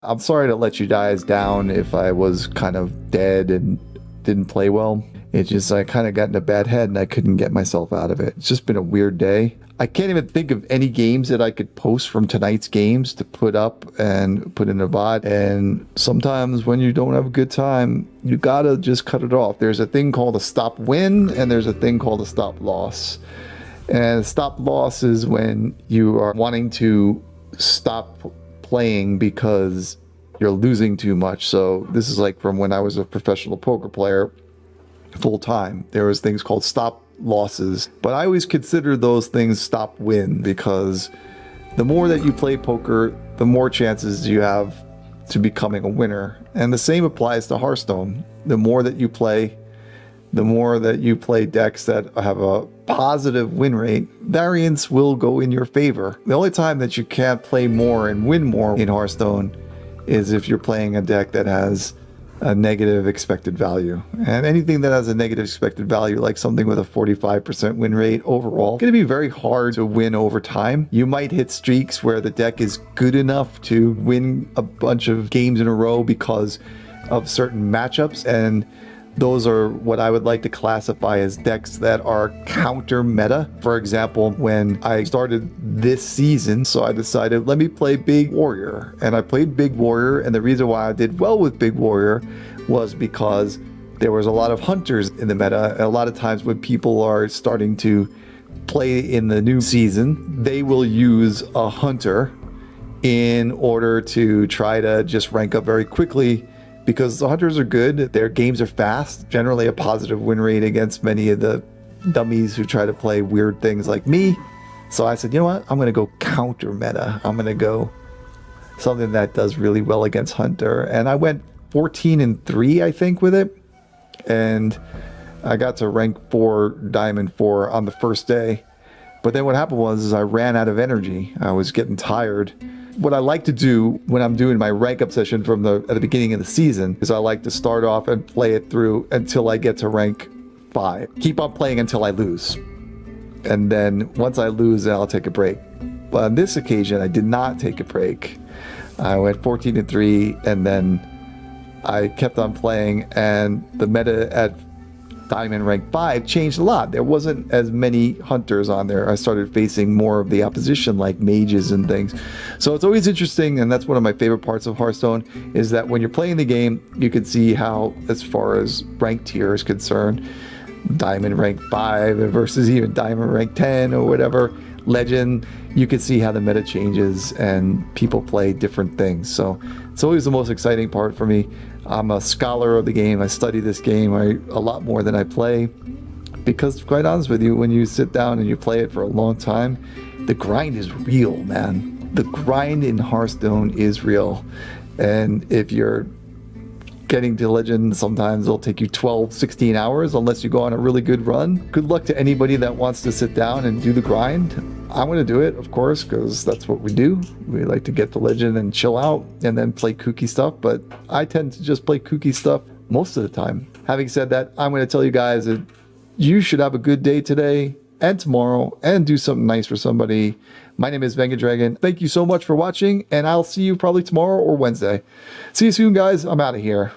I'm sorry to let you guys down if I was kind of dead and didn't play well. It's just I kind of got in a bad head and I couldn't get myself out of it. It's just been a weird day. I can't even think of any games that I could post from tonight's games to put up and put in a VOD. And sometimes when you don't have a good time, you gotta just cut it off. There's a thing called a stop win and there's a thing called a stop loss. And stop loss is when you are wanting to stop playing because you're losing too much. So this is like from when I was a professional poker player full time. There was things called stop losses, but I always consider those things stop win, because the more that you play poker, the more chances you have to becoming a winner. And the same applies to Hearthstone. The more that you play decks that have a positive win rate, variance will go in your favor. The only time that you can't play more and win more in Hearthstone is if you're playing a deck that has a negative expected value. And anything that has a negative expected value, like something with a 45% win rate overall, it's going to be very hard to win over time. You might hit streaks where the deck is good enough to win a bunch of games in a row because of certain matchups, and those are what I would like to classify as decks that are counter meta. For example, when I started this season, so I decided, let me play Big Warrior. And I played Big Warrior, and the reason why I did well with Big Warrior was because there was a lot of hunters in the meta. And a lot of times when people are starting to play in the new season, they will use a hunter in order to try to just rank up very quickly, because the hunters are good, their games are fast, generally a positive win rate against many of the dummies who try to play weird things like me. So I said, you know what, I'm going to go counter meta. I'm going to go something that does really well against hunter. And I went 14-3, I think, with it. And I got to rank 4, Diamond 4 on the first day. But then what happened was I ran out of energy. I was getting tired. What I like to do when I'm doing my rank up session at the beginning of the season is I like to start off and play it through until I get to rank 5. Keep on playing until I lose. And then once I lose, then I'll take a break. But on this occasion, I did not take a break. I went 14-3, and then I kept on playing, and the meta at Diamond rank 5 changed a lot. There wasn't as many hunters on there. I started facing more of the opposition, like mages and things. So it's always interesting, and that's one of my favorite parts of Hearthstone, is that when you're playing the game, you can see how, as far as rank tier is concerned, Diamond rank 5 versus even Diamond rank 10 or whatever, Legend, you can see how the meta changes and people play different things. So it's always the most exciting part for me. I'm a scholar of the game. I study this game a lot more than I play, because, quite honest with you, when you sit down and you play it for a long time, the grind is real, man. The grind in Hearthstone is real. And if you're getting to Legend, sometimes it'll take you 12, 16 hours unless you go on a really good run. Good luck to anybody that wants to sit down and do the grind. I'm going to do it, of course, because that's what we do. We like to get to Legend and chill out and then play kooky stuff, but I tend to just play kooky stuff most of the time. Having said that, I'm going to tell you guys that you should have a good day today and tomorrow and do something nice for somebody. My name is VengaDragon. Thank you so much for watching, and I'll see you probably tomorrow or Wednesday. See you soon, guys. I'm out of here.